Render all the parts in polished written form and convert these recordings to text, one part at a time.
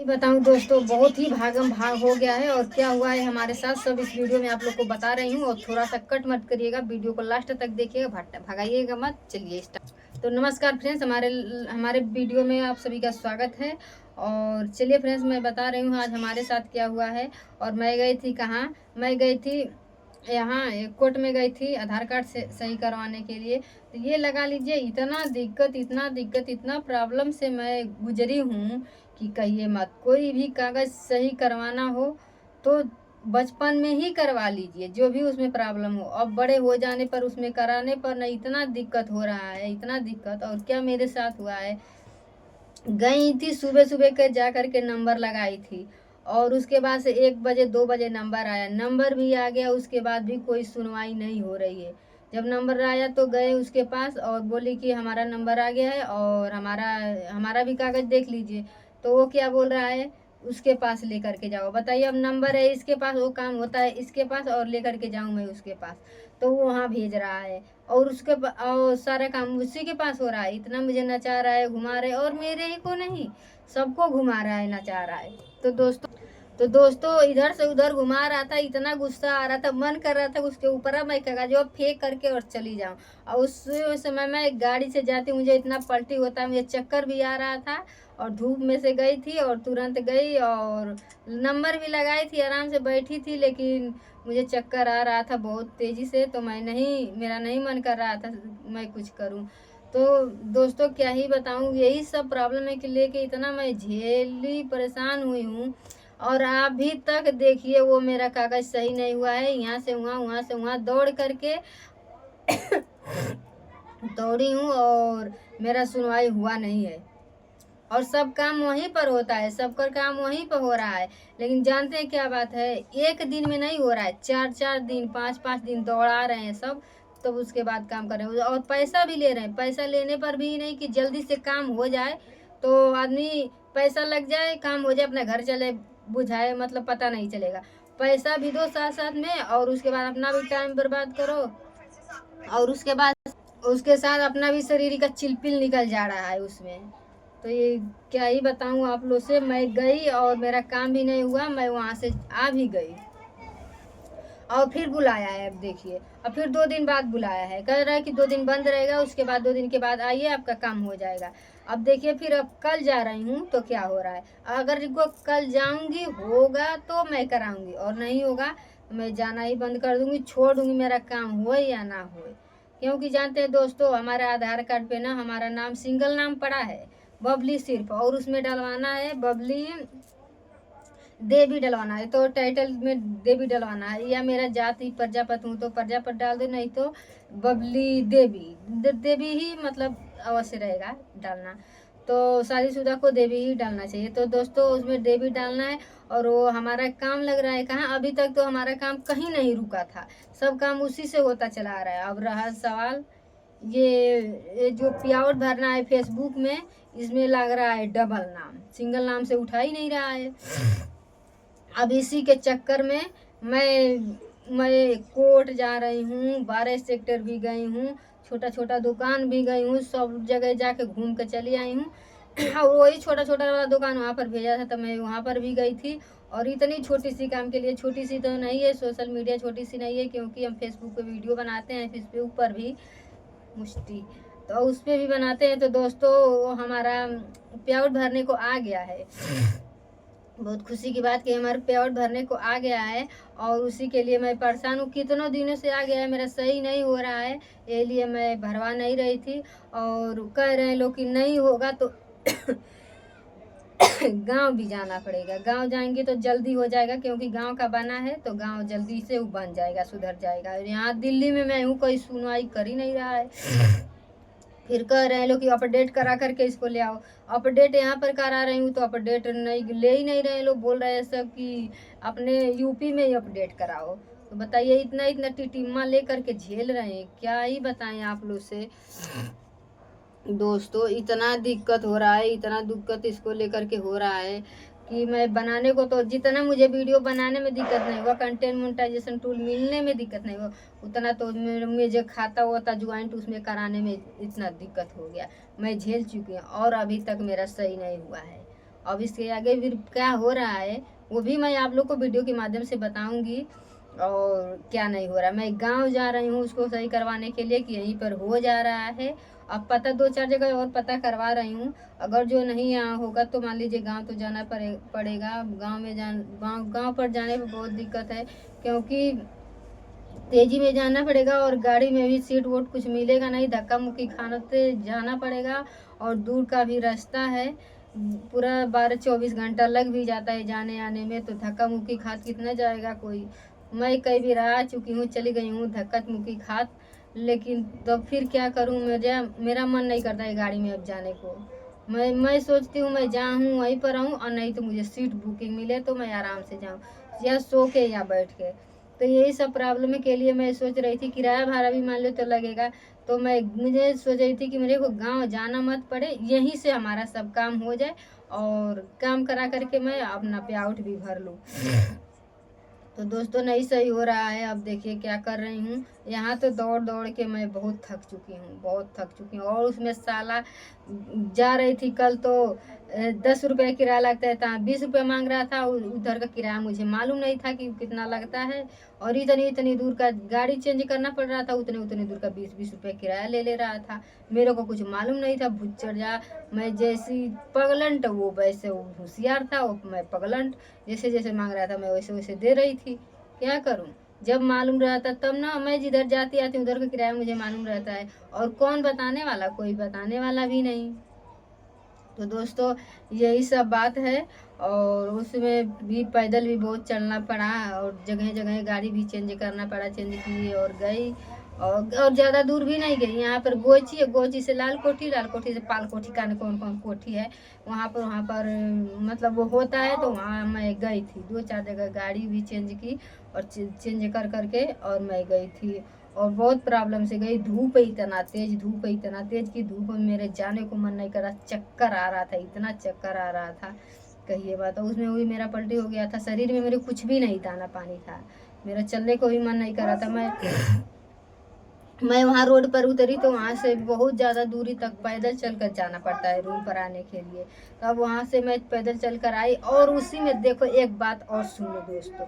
बताऊं दोस्तों, बहुत ही भागम भाग हो गया है और क्या हुआ है हमारे साथ सब इस वीडियो में आप लोग को बता रही हूँ। और थोड़ा सा कट मत करिएगा, वीडियो को लास्ट तक देखिएगा, भगाइएगा मत। चलिए स्टार्ट। तो नमस्कार फ्रेंड्स, हमारे हमारे वीडियो में आप सभी का स्वागत है। और चलिए फ्रेंड्स, मैं बता रही हूँ आज हमारे साथ क्या हुआ है। और मैं गई थी कहाँ, मैं गई थी यहाँ कोर्ट में गई थी आधार कार्ड से सही करवाने के लिए। तो ये लगा लीजिए, इतना प्रॉब्लम से मैं गुजरी हूँ कि कहिए मत। कोई भी कागज़ सही करवाना हो तो बचपन में ही करवा लीजिए, जो भी उसमें प्रॉब्लम हो। अब बड़े हो जाने पर उसमें कराने पर ना इतना दिक्कत हो रहा है, इतना दिक्कत। और क्या मेरे साथ हुआ है, गई थी सुबह सुबह के जा कर के नंबर लगाई थी। और उसके बाद से 1 बजे 2 बजे नंबर आया, नंबर भी आ गया, उसके बाद भी कोई सुनवाई नहीं हो रही है। जब नंबर आया तो गए उसके पास और बोली कि हमारा नंबर आ गया है और हमारा हमारा भी कागज़ देख लीजिए। तो वो क्या बोल रहा है, उसके पास लेकर के जाओ। बताइए, अब नंबर है इसके पास, वो काम होता है इसके पास और लेकर के जाऊँ मैं उसके पास। तो वो वहाँ भेज रहा है और और सारा काम उसी के पास हो रहा है। इतना मुझे नचा रहा है, घुमा रहा है, और मेरे ही को नहीं, सबको घुमा रहा है, नचा रहा है। तो दोस्तों इधर से उधर घुमा रहा था, इतना गुस्सा आ रहा था, मन कर रहा था उसके ऊपर मैं कागज फेंक करके और चली जाऊं। और उस समय मैं गाड़ी से जाती, मुझे इतना पलटी होता है, मुझे चक्कर भी आ रहा था। और धूप में से गई थी और तुरंत गई और नंबर भी लगाई थी, आराम से बैठी थी, लेकिन मुझे चक्कर आ रहा था बहुत तेज़ी से। तो मेरा नहीं मन कर रहा था मैं कुछ करूं। तो दोस्तों क्या ही बताऊं, यही सब प्रॉब्लम है कि लेके इतना मैं झेली परेशान हुई हूँ। और अभी तक देखिए वो मेरा कागज़ सही नहीं हुआ है। यहाँ से वहाँ से वहाँ दौड़ करके दौड़ी हूँ और मेरा सुनवाई हुआ नहीं है। और सब काम वहीं पर होता है, सबका काम वहीं पर हो रहा है। लेकिन जानते हैं क्या बात है, एक दिन में नहीं हो रहा है, 4-4 दिन 5-5 दिन दौड़ा रहे हैं सब। तब उसके बाद काम कर रहे हैं और पैसा भी ले रहे हैं। पैसा लेने पर भी नहीं कि जल्दी से काम हो जाए, तो आदमी पैसा लग जाए, काम हो जाए, अपना घर चले बुझाए, मतलब पता नहीं चलेगा। पैसा भी दो साथ साथ में और उसके बाद अपना भी टाइम बर्बाद करो। और उसके बाद उसके साथ अपना भी शरीर का चिलपिल निकल जा रहा है उसमें। तो ये क्या ही बताऊं आप लोग से, मैं गई और मेरा काम भी नहीं हुआ, मैं वहाँ से आ भी गई। और फिर बुलाया है, अब देखिए, अब फिर 2 दिन बाद बुलाया है, कह रहा है कि 2 दिन बंद रहेगा, उसके बाद 2 दिन के बाद आइए आपका काम हो जाएगा। अब देखिए, फिर अब कल जा रही हूँ तो क्या हो रहा है। अगर वो कल जाऊंगी होगा तो मैं कराऊंगी, और नहीं होगा तो मैं जाना ही बंद कर दूंगी, छोड़ दूंगी, मेरा काम हो या ना हो। क्योंकि जानते हैं दोस्तों, हमारे आधार कार्ड पे ना हमारा नाम सिंगल नाम पड़ा है, बबली सिर्फ, और उसमें डलवाना है बबली देवी डलवाना है। तो टाइटल में देवी डलवाना है, या मेरा जाति प्रजापत हूँ तो प्रजापत डाल दो, नहीं तो बबली देवी देवी ही मतलब अवश्य रहेगा डालना। तो शादीशुदा को देवी ही डालना चाहिए। तो दोस्तों उसमें देवी डालना है। और वो हमारा काम लग रहा है कहाँ, अभी तक तो हमारा काम कहीं नहीं रुका था, सब काम उसी से होता चला आ रहा है। अब रहा सवाल, ये जो पियावट भरना है फेसबुक में, इसमें लग रहा है डबल नाम, सिंगल नाम से उठा ही नहीं रहा है। अब इसी के चक्कर में मैं कोर्ट जा रही हूँ, 12 सेक्टर भी गई हूँ, छोटा छोटा दुकान भी गई हूँ, सब जगह जाके घूम के चली आई हूँ। और वही छोटा छोटा वाला दुकान वहाँ पर भेजा था तो मैं वहाँ पर भी गई थी। और इतनी छोटी सी काम के लिए, छोटी सी तो नहीं है, सोशल मीडिया छोटी सी नहीं है, क्योंकि हम फेसबुक पे वीडियो बनाते हैं, फेसबुक पर भी मुश्ती, तो उस पर भी बनाते हैं। तो दोस्तों हमारा पेआउट भरने को आ गया है, बहुत खुशी की बात कि हमारे पेआउट भरने को आ गया है। और उसी के लिए मैं परेशान हूँ, कितनों दिनों से आ गया है, मेरा सही नहीं हो रहा है, ये लिए मैं भरवा नहीं रही थी। और कह रहे हैं लोग कि नहीं होगा तो गांव भी जाना पड़ेगा, गांव जाएंगे तो जल्दी हो जाएगा, क्योंकि गांव का बना है तो गांव जल्दी से वो बन जाएगा, सुधर जाएगा। और यहाँ दिल्ली में मैं हूँ, कोई सुनवाई कर ही नहीं रहा है। फिर कह रहे हैं लोग कि अपडेट करा करके इसको ले आओ। अपडेट यहाँ पर करा रही हूँ तो अपडेट नहीं, ले ही नहीं रहे लोग, बोल रहे हैं सब कि अपने यूपी में ही अपडेट कराओ। तो बताइए, इतना इतना टिटिम्मा ले करके झेल रहे हैं, क्या ही बताएं आप लोग से। दोस्तों इतना दिक्कत हो रहा है, इतना दिक्कत इसको लेकर के हो रहा है कि मैं बनाने को तो, जितना मुझे वीडियो बनाने में दिक्कत नहीं हुआ, कंटेंट मोनेटाइजेशन टूल मिलने में दिक्कत नहीं हुआ, उतना तो मुझे खाता होता ज्वाइंट उसमें कराने में इतना दिक्कत हो गया। मैं झेल चुकी हूँ और अभी तक मेरा सही नहीं हुआ है। अब इसके आगे फिर क्या हो रहा है वो भी मैं आप लोग को वीडियो के माध्यम से बताऊंगी। और क्या नहीं हो रहा, मैं गांव जा रही हूँ उसको सही करवाने के लिए कि यहीं पर हो जा रहा है। अब पता 2-4 जगह और पता करवा रही हूँ। अगर जो नहीं यहाँ होगा तो मान लीजिए गांव तो जाना पड़ेगा। गांव पर जाने पर बहुत दिक्कत है, क्योंकि तेजी में जाना पड़ेगा और गाड़ी में भी सीट वोट कुछ मिलेगा नहीं, धक्का मुक्की खाते जाना पड़ेगा। और दूर का भी रास्ता है, पूरा 12-24 घंटा लग भी जाता है जाने आने में, तो धक्का मुक्की खात कितना जाएगा कोई। मैं कई भी रह चुकी हूँ, चली गई हूँ धक्का मुक्की खात, लेकिन तो फिर क्या करूँ, मेरा मन नहीं करता है गाड़ी में अब जाने को। मैं सोचती हूँ मैं जहाँ हूँ वहीं पर रहूँ, और नहीं तो मुझे सीट बुकिंग मिले तो मैं आराम से जाऊँ, या सो के या बैठ के। तो यही सब प्रॉब्लम के लिए मैं सोच रही थी, किराया भाड़ा भी मान लो तो लगेगा, तो मुझे सोच रही थी कि मेरे को गांव जाना मत पड़े, यहीं से हमारा सब काम हो जाए और काम करा करके मैं अपना पे आउट भी भर लूँ। तो दोस्तों नहीं सही हो रहा है। अब देखिए क्या कर रही हूँ, यहाँ तो दौड़ दौड़ के मैं बहुत थक चुकी हूँ, बहुत थक चुकी हूँ। और उसमें साला जा रही थी कल तो 10 रुपये किराया लगता है, तहाँ 20 रुपये मांग रहा था। उधर का किराया मुझे मालूम नहीं था कि कितना लगता है, और इतनी दूर का गाड़ी चेंज करना पड़ रहा था, उतने दूर का 20-20 रुपये किराया ले रहा था। मेरे को कुछ मालूम नहीं था, भुच्चड़ जा। मैं जैसी पगलंट वो वैसे वो होशियार था, वो मैं पगलंट। जैसे जैसे मांग रहा था मैं वैसे वैसे दे रही थी। क्या करूं, जब मालूम रहता तब ना, मैं जिधर जाती आती उधर का किराया मुझे मालूम रहता है, और कौन बताने वाला, कोई बताने वाला भी नहीं। तो दोस्तों यही सब बात है। और उसमें भी पैदल भी बहुत चलना पड़ा, और जगह जगह गाड़ी भी चेंज करना पड़ा, चेंज की और गई। और ज़्यादा दूर भी नहीं गई, यहाँ पर गोची है, गोची से लाल कोठी से पाल कोठी का कौन कौन कोठी है, वहाँ पर मतलब वो होता है, तो वहाँ मैं गई थी। 2-4 जगह गाड़ी भी चेंज की, और चेंज कर करके और मैं गई थी। और बहुत प्रॉब्लम से गई, धूप इतना तेज की धूप में मेरे जाने को मन नहीं कर रहा, चक्कर आ रहा था, इतना चक्कर आ रहा था कहिए बात। उसमें भी मेरा पलटी हो गया था, शरीर में मेरे कुछ भी नहीं, दाना पानी था, मेरा चलने को भी मन नहीं कर रहा था। मैं वहाँ रोड पर उतरी तो वहाँ से बहुत ज़्यादा दूरी तक पैदल चल कर जाना पड़ता है रूम पर आने के लिए। तो अब वहाँ से मैं पैदल चल कर आई, और उसी में देखो एक बात और सुन लो दोस्तों,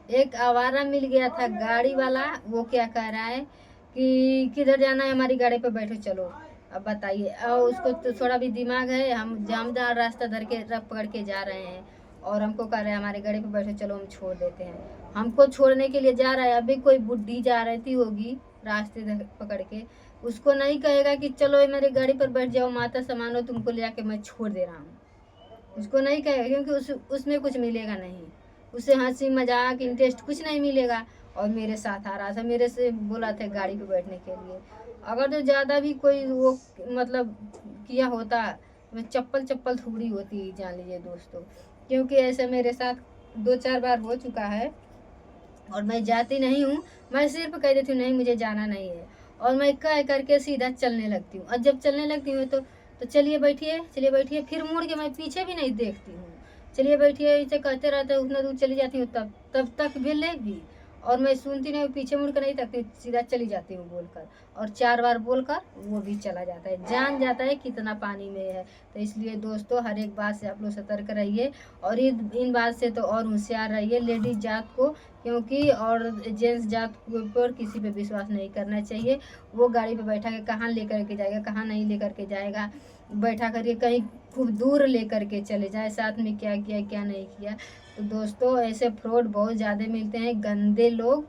एक आवारा मिल गया था गाड़ी वाला। वो क्या कह रहा है कि किधर जाना है, हमारी गाड़ी पे बैठो चलो। अब बताइए, और उसको तो थोड़ा भी दिमाग है, हम जामदार रास्ता धर के रख पकड़ के जा रहे हैं, और हमको कह रहे हैं हमारी गाड़ी पे बैठो चलो, हम छोड़ देते हैं। हमको छोड़ने के लिए जा रहा है, अभी कोई बुढ़ी जा रही होगी रास्ते पकड़ के, उसको नहीं कहेगा कि चलो मेरी गाड़ी पर बैठ जाओ माता सामानो, तुमको ले आके मैं छोड़ दे रहा हूँ। उसको नहीं कहेगा, क्योंकि उसमें कुछ मिलेगा नहीं, उसे हंसी मजाक इंटरेस्ट कुछ नहीं मिलेगा। और मेरे साथ आ रहा था, मेरे से बोला था गाड़ी पे बैठने के लिए। अगर तो ज़्यादा भी कोई वो मतलब किया होता तो मैं चप्पल थोड़ी होती, जान लीजिए दोस्तों। क्योंकि ऐसा मेरे साथ 2-4 बार हो चुका है, और मैं जाती नहीं हूँ, मैं सिर्फ कह देती हूँ नहीं मुझे जाना नहीं है, और मैं कह करके सीधा चलने लगती हूँ। और जब चलने लगती हूँ तो चलिए बैठिए, फिर मुड़ के मैं पीछे भी नहीं देखती हूँ, चलिए बैठिए इसे कहते रहते, उतना दूर चली जाती हूँ, तब तक भी ले भी, और मैं सुनती नहीं, पीछे मुड़ कर नहीं तकती, सीधा चली जाती हूँ बोलकर। और 4 बार बोलकर वो भी चला जाता है, जान जाता है कितना पानी में है। तो इसलिए दोस्तों हर एक बात से आप लोग सतर्क रहिए, और इन बात से तो और होशियार रहिए लेडीज जात को, क्योंकि और जेंट्स जात के ऊपर किसी पे विश्वास नहीं करना चाहिए। वो गाड़ी पे बैठा के कहाँ लेकर के जाएगा, कहाँ नहीं लेकर के जाएगा, बैठा करके कहीं खूब दूर लेकर के चले जाए, साथ में क्या किया क्या नहीं किया। तो दोस्तों ऐसे फ्रॉड बहुत ज़्यादा मिलते हैं, गंदे लोग।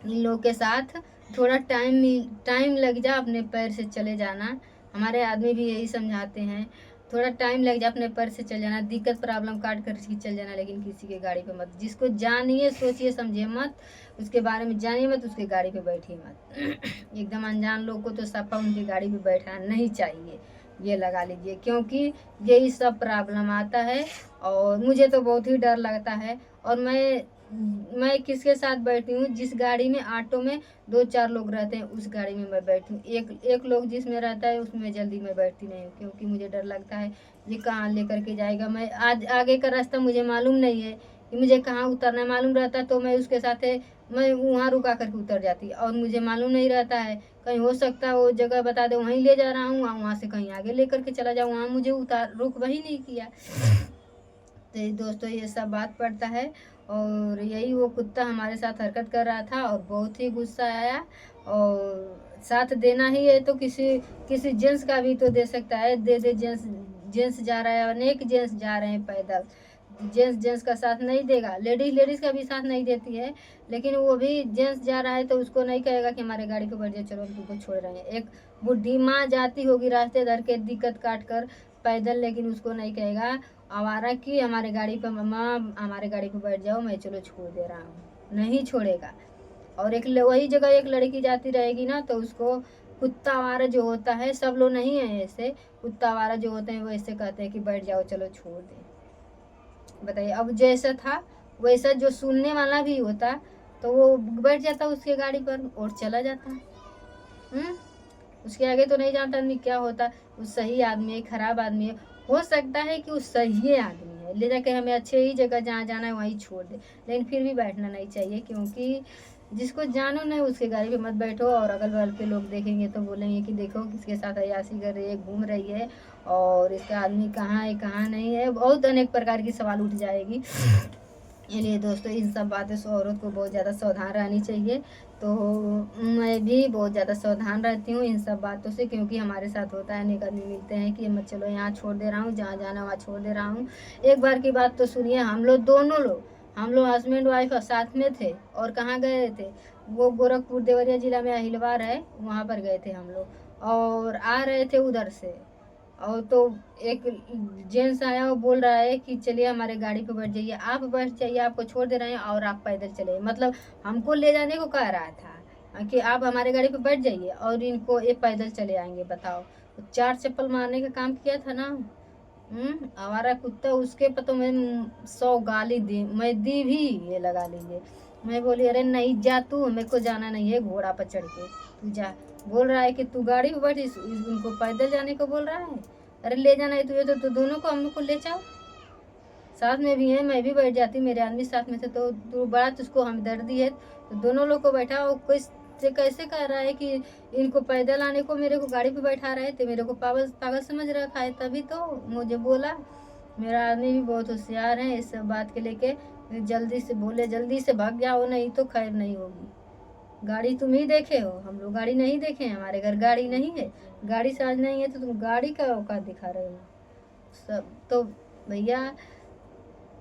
इन लोगों के साथ थोड़ा टाइम लग जा, अपने पैर से चले जाना। हमारे आदमी भी यही समझाते हैं, थोड़ा टाइम लग जा, अपने पैर से चल जाना, दिक्कत प्रॉब्लम काट कर चल जाना, लेकिन किसी के गाड़ी पे मत। जिसको जानिए सोचिए समझिए मत, उसके बारे में जानिए मत, उसके गाड़ी पे बैठिए मत। एकदम अनजान लोग को तो सफा उनकी गाड़ी पे बैठाना नहीं चाहिए, ये लगा लीजिए, क्योंकि यही सब प्रॉब्लम आता है। और मुझे तो बहुत ही डर लगता है। और मैं किसके साथ बैठी हूँ, जिस गाड़ी में ऑटो में 2-4 लोग रहते हैं उस गाड़ी में मैं बैठी हूँ। एक लोग जिसमें रहता है उसमें जल्दी मैं बैठती नहीं हूँ, क्योंकि मुझे डर लगता है ये कहाँ लेकर के जाएगा। मैं आज आगे का रास्ता मुझे मालूम नहीं है कि मुझे कहाँ उतरना है, मालूम रहता तो मैं उसके साथ मैं वहाँ रुका करके उतर जाती, और मुझे मालूम नहीं रहता है कहीं हो सकता है वो जगह बता दे वहीं ले जा रहा हूँ, वहाँ से कहीं आगे लेकर के चला जाऊँ, वहाँ मुझे रुक वही नहीं किया। तो दोस्तों ये सब बात पड़ता है। और यही वो कुत्ता हमारे साथ हरकत कर रहा था और बहुत ही गुस्सा आया। और साथ देना ही है तो किसी किसी जेंट्स का भी तो दे सकता है, दे दे। जेंट्स जा रहा है, अनेक जेंट्स जा रहे हैं पैदल, जेंट्स का साथ नहीं देगा, लेडीज का भी साथ नहीं देती है। लेकिन वो भी जेंट्स जा रहा है तो उसको नहीं कहेगा कि हमारे गाड़ी को बैठ जाए, चलो हम तुमको छोड़ रहे हैं। एक बुढ़ी माँ जाती होगी रास्ते धर के दिक्कत काट कर पैदल, लेकिन उसको नहीं कहेगा आवारा की हमारे गाड़ी पर मम्मा हमारे गाड़ी पर बैठ जाओ, मैं चलो छोड़ दे रहा हूँ, नहीं छोड़ेगा। और एक वही जगह एक लड़की जाती रहेगी ना तो उसको कुत्ता आवारा जो होता है, सब लोग नहीं है ऐसे, कुत्ता आवारा जो होते हैं वो ऐसे कहते हैं कि बैठ जाओ चलो छोड़ दे। बताइए, अब जैसा था वैसा जो सुनने वाला भी होता तो वो बैठ जाता उसके गाड़ी पर और चला जाता। उसके आगे तो नहीं जानता आदमी क्या होता, वो सही आदमी है खराब आदमी है, हो सकता है कि वो सही आदमी है, ले जाके हमें अच्छे ही जगह जहाँ जाना है वहीं छोड़ दे, लेकिन फिर भी बैठना नहीं चाहिए, क्योंकि जिसको जानो नहीं उसके गाड़ी पे मत बैठो। और अगल बगल के लोग देखेंगे तो बोलेंगे कि देखो किसके साथ अय्याशी कर रही है, घूम रही है, और इसका आदमी कहाँ है कहाँ नहीं है, बहुत अनेक प्रकार की सवाल उठ जाएगी। इसलिए दोस्तों इन सब बातों से औरत को बहुत ज़्यादा सावधान रहनी चाहिए। तो मैं भी बहुत ज़्यादा सावधान रहती हूँ इन सब बातों से, क्योंकि हमारे साथ होता है, अनेक आदमी मिलते हैं कि मत चलो यहाँ छोड़ दे रहा हूँ, जहाँ जाना वहाँ छोड़ दे रहा हूँ। एक बार की बात तो सुनिए, हम लोग हस्बैंड वाइफ साथ में थे और कहाँ गए थे, वो गोरखपुर देवरिया जिला में अहिलवार है, वहाँ पर गए थे हम लोग, और आ रहे थे उधर से। और तो एक जेंट्स आया, वो बोल रहा है कि चलिए हमारे गाड़ी पे बैठ जाइए, आप बैठ जाइए, आपको छोड़ दे रहे हैं और आप पैदल चले, मतलब हमको ले जाने को कह रहा था कि आप हमारे गाड़ी पे बैठ जाइए और इनको ये पैदल चले आएंगे। बताओ, तो 4 चप्पल मारने का काम किया था ना। आवारा कुत्ता, उसके पर तो मैं 100 गाली दी, मैं दी भी, ये लगा लीजिए। मैं बोली अरे नहीं जा तू, मेरे को जाना नहीं है घोड़ा पर चढ़ के, तू जा। बोल रहा है कि तू गाड़ी पर बैठ, उनको पैदल जाने को बोल रहा है। अरे ले जाना है तुझे तो दोनों को हम लोग को ले जाओ, साथ में भी है, मैं भी बैठ जाती, मेरे आदमी साथ में थे, तो तू बड़ा तुझको हमदर्दी है तो दोनों लोग को बैठा। और कैसे कह रहा है कि इनको पैदल आने को मेरे को गाड़ी पे बैठा रहे थे, मेरे को पागल समझ रखा है, तभी तो मुझे बोला। मेरा आदमी भी बहुत होशियार है इस सब बात के लेके, जल्दी से बोले जल्दी से भाग जाओ नहीं तो खैर नहीं होगी। गाड़ी तुम ही देखे हो, हम लोग गाड़ी नहीं देखे हैं, हमारे घर गाड़ी नहीं है, गाड़ी साज नहीं है तो तुम गाड़ी का औकात दिखा रहे हो सब। तो भैया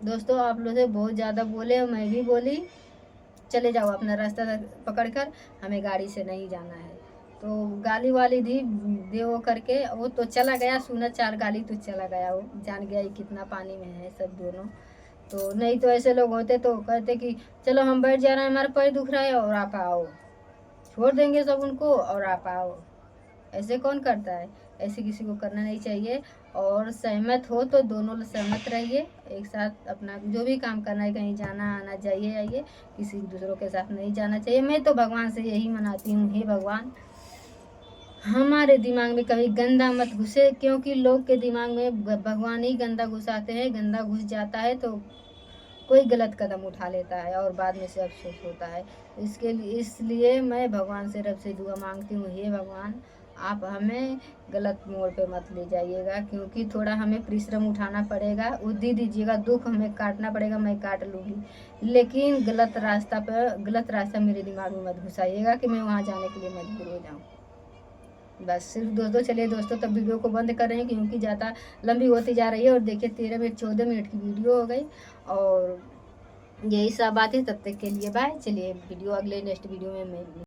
दोस्तों आप लोग से बहुत ज़्यादा बोले, मैं भी बोली चले जाओ अपना रास्ता पकड़ कर, हमें गाड़ी से नहीं जाना है। तो गाली वाली दी दे वो करके वो तो चला गया, सुना 4 गाली तो चला गया, वो जान गया ही कितना पानी में है सब दोनों। तो नहीं तो ऐसे लोग होते तो कहते कि चलो हम बैठ जा रहे हैं, हमारा पैर दुख रहा है और आप आओ, छोड़ देंगे सब उनको और आप आओ। ऐसे कौन करता है, ऐसे किसी को करना नहीं चाहिए। और सहमत हो तो दोनों लोग सहमत रहिए, एक साथ अपना जो भी काम करना है, कहीं जाना आना जाइए आइए, किसी दूसरों के साथ नहीं जाना चाहिए। मैं तो भगवान से यही मनाती हूँ, हे भगवान हमारे दिमाग में कभी गंदा मत घुसे, क्योंकि लोग के दिमाग में भगवान ही गंदा घुसाते हैं, गंदा घुस जाता है तो कोई गलत कदम उठा लेता है और बाद में से अफसोस होता है। इसलिए मैं भगवान से रब से दुआ मांगती हूँ, हे भगवान आप हमें गलत मोड़ पे मत ले जाइएगा, क्योंकि थोड़ा हमें परिश्रम उठाना पड़ेगा, उद्दी दीजिएगा, दुख हमें काटना पड़ेगा, मैं काट लूँगी, लेकिन गलत रास्ता मेरे दिमाग में मत घुसाइएगा कि मैं वहाँ जाने के लिए मजबूर हो जाऊँ। बस सिर्फ दोस्तों, चलिए दोस्तों तब वीडियो को बंद कर रहे हैं, क्योंकि ज़्यादा लंबी होती जा रही है। और देखिए 13 मिनट 14 मिनट की वीडियो हो गई, और यही सब बात है। तब तक के लिए बाय। चलिए वीडियो अगले नेक्स्ट वीडियो में मैं